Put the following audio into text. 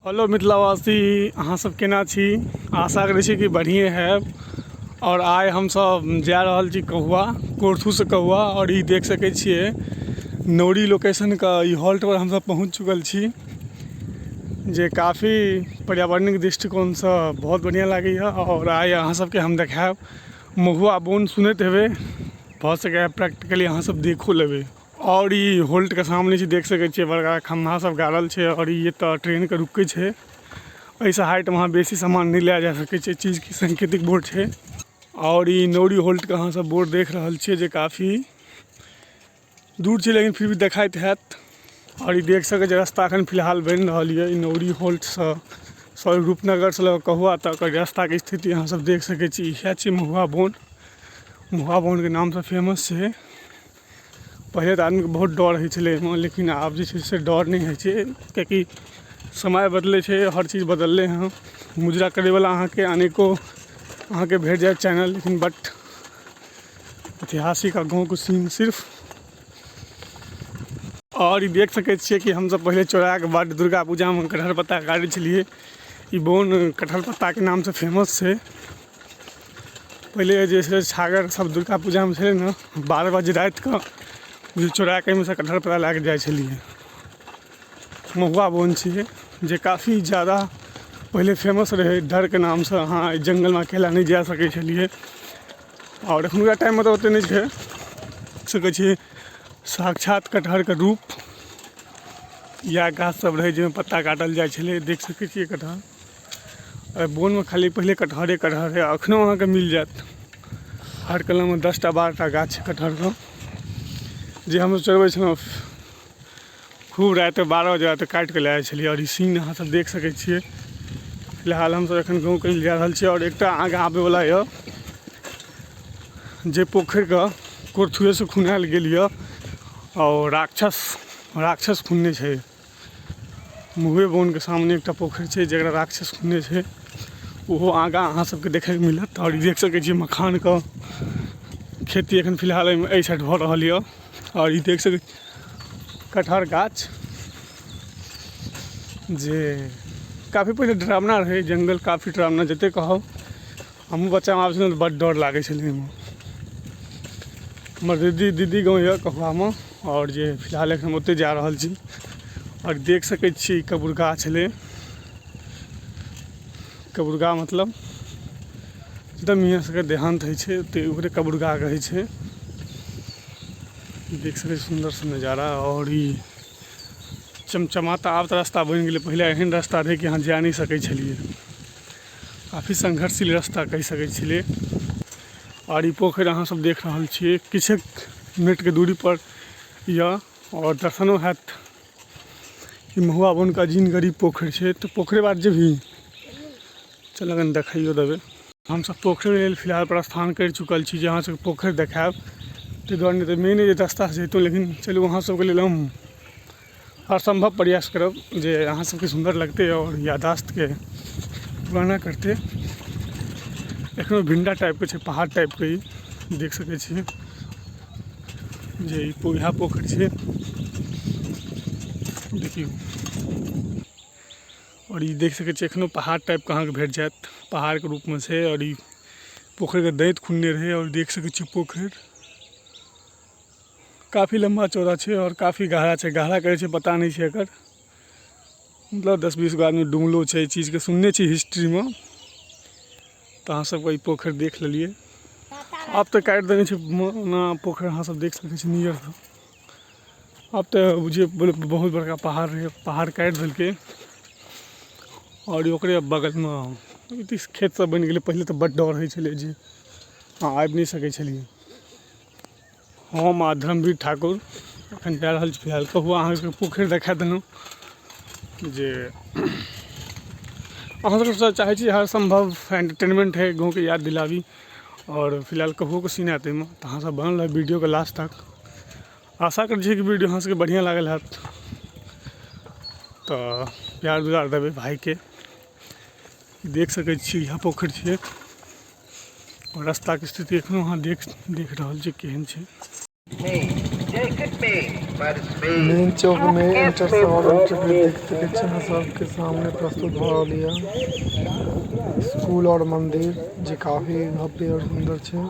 Hello मिथिलावासी, अहाँ सब केना छी? आशा करै छी कि बढ़िए हैब। और आइ हम सब जा रहल छी कहुआ, कोरथू से कहुआ। और ये देख सकै छियै नौरी लोकेशन का ई हॉल्ट पर हम सब पहुँच चुकल छी, जे काफ़ी पर्यावरणिक दृष्टिकोण से बहुत बढ़िया लागैए। और आइ अहाँ सबके हम देखायब महुआ बोन। सुनैत हेबै, भऽ सकैए प्रैक्टिकली अहाँ सब देखो लेबै। और ये होल्ट के सामने देख सकै छियै बड़का खम्भा सब गाड़ल छै। और ये तो ट्रेन के रुकै छै, ऐसा हाइट वहाँ बेसी सामान नहीं ले जा सकै छै, चीज की सांकेतिक बोर्ड छै। और ये नौरी होल्ट के अहाँ सब बोर्ड देख रहल छियै, जे काफ़ी दूर छै लेकिन फिर भी देखाइत हैत। और ये देख सकै छियै रास्ता एखन फिलहाल बनि रहल ये नौरी होल्ट से सॉरी रूपनगर से लऽ कहुआ तक रास्ता के स्थिति अहाँ सब देख सकै छी। इएह छै महुआ बोन। महुआ बोन के नाम से फेमस छै। पहले तो आदमी के बहुत डर होइ छलै एहिमे, लेकिन आब जे छै से डर नहीं होइ छै, कियाकि समय बदलै छै, हर चीज़ बदललै हँ। मुजरा करैवला अहाँके अनेको अहाँके भेट जाए चैनल, लेकिन बट ऐतिहासिक गाँव के सीन सिर्फ। और ये देख सकै छियै कि हमसब पहले चौराहा के बाद दुर्गा पूजा में कटहर पत्ता गाड़ै छलियै। ई बोन कटहर पत्ता के नाम से फेमस छै। पहले जे छै छागर सब दुर्गा पूजा में छलै ने, 12 बजे रात के चोरा के से कटहर पत्ता लैके जाइ छलिए। महुआ बोन छै जे काफ़ी ज़्यादा पहले फेमस रहे, डर के नाम से अहाँ जंगल में अकेला नहीं जा सकै छलिए। और एखनुका टाइम में तो ओते नहीं छै, सकै छियै साक्षात कटहर के रूप या गाछ सब रहे जिसमें पत्ता काटल जाइ छलै। देख सकै छियै कटहर बोन में खाली पहले कटहरे कटहर है, अखनो अहाँके मिल जायत। हर कलम में 10टा 12टा गाछ छै कटहर के, जे हम चढ़बै छलहुँ खूब रात 12 बजे रात काटि के लाए छलिए। और ई सीन अहाँ सब देख सकै छियै। फिलहाल हम सब एखन गाँव कहीं जा रहल छियै। और एकटा आगाँ आबैवला यऽ जे पोखरि के कोरथुए से खुनाएल गेल यऽ, और राक्षस खुनने छै। महुए बोन के सामने एकटा पोखरि छै जकरा राक्षस खुनने छै, ओहो आगाँ अहाँ सबके देखै के मिलत। और ई देख सकै छियै मखान के खेती एखन फिलहाल एहि साइड भऽ रहल यऽ। और ये देख सकै कटहर गाछ जे काफ़ी पहले डरावना रहे, जंगल काफ़ी डरावना जते कहब। हमहूँ बच्चा में आबै छलहुँ तऽ बड्ड डर लागै छलै एहिमे। हमर दीदी गाँव यऽ कहुआ में, और जे फिलहाल एखन ओतै जा रहल छी। और देख सकै छी कबुरगा छलै। कबुरगा मतलब एकदम मियाँ सबके देहांत होइ छै तऽ ओकरे कबुरगा कहै छै। देख सकै सुंदर सा नज़ारा। और ये चमचमाता आब तऽ रास्ता बनि गेलै, पहले एहन रास्ता रहै कि अहाँ जा नहीं सकै छलिए, काफ़ी संघर्षशील रास्ता कहि सकै छलिए। और ये पोखरि अहाँ सब देख रहल छियै, किछुक मिनट के दूरी पर यऽ। और दर्शनो हैत। ई महुआ बोन का अजीन गरीब पोखरि छै। तो पोखरि बात जे भी चल अगन देखियो देबै। हम सब पोखरि लेल फिलहाल प्रस्थान कर चुकल छी, जे अहाँ सबके पोखरि देखायब। ताहि दुआरे नहीं तऽ मेन जे रास्ता से जैतहुँ, लेकिन चलू अहाँ सबके लेल हम असंभव प्रयास करब जे अहाँ सबके सुंदर लगते और यादाश्त के पुराना करते। एखनो भिंडा टाइप के छै, पहाड़ टाइप के ई देख सकै छियै जे इएह पोखरि छै, देखियौ। और ये देख सकै छियै एखनो पहाड़ टाइप के अहाँके भेट जायत, पहाड़ के रूप में छै। और ई पोखरि के दैत खुनने रहे। और देख सकै छियै पोखरि काफ़ी लंबा चौड़ा छै और काफ़ी गहरा छै। गहरा कहै छै पता नहीं छै एकर, मतलब 10-20 गो आदमी डूबलो छै। ई चीज़ के सुनने छी हिस्ट्री में, तो अहाँ सबके ई पोखरि देख लेलिए। अब तो काटि देने छै ना पोखरि, अहाँ सब देख सकै छी नियर से। अब तो बुझिए बहुत बड़का पहाड़ रहे, पहाड़ काटि देलकै। और ओकरे बगल में खेत सब बनि गेलै। पहले तो बड्ड डर होइ छलै जे अहाँ आबि नहीं सकै छलिए। हम आ धर्मवीर ठाकुर एखन जा रहल छी फिलहाल कहुआ। अहाँ सबके पोखरि देखा देलहुँ जे अहाँ सबसे चाहै छी हर संभव एंटरटेनमेंट है, गाँव के याद दिलाबी। और फिलहाल कहुओ के सीन आते में तो अहाँ सब बनल रहे वीडियो के लास्ट तक। आशा कर छी कि वीडियो अहाँ सबके बढ़िया लागल हैत, तो प्यार दुलार देबै भाई के। देख सकै छी इएह पोखरि छियै। और रास्ता के स्थिति एखनो अहाँ देख रहल छी केहन छै। मेन चौक में इंटर सवार देख सके सबके सामने प्रस्तुत भ लिया स्कूल और मंदिर जो काफी भव्य और सुंदर है।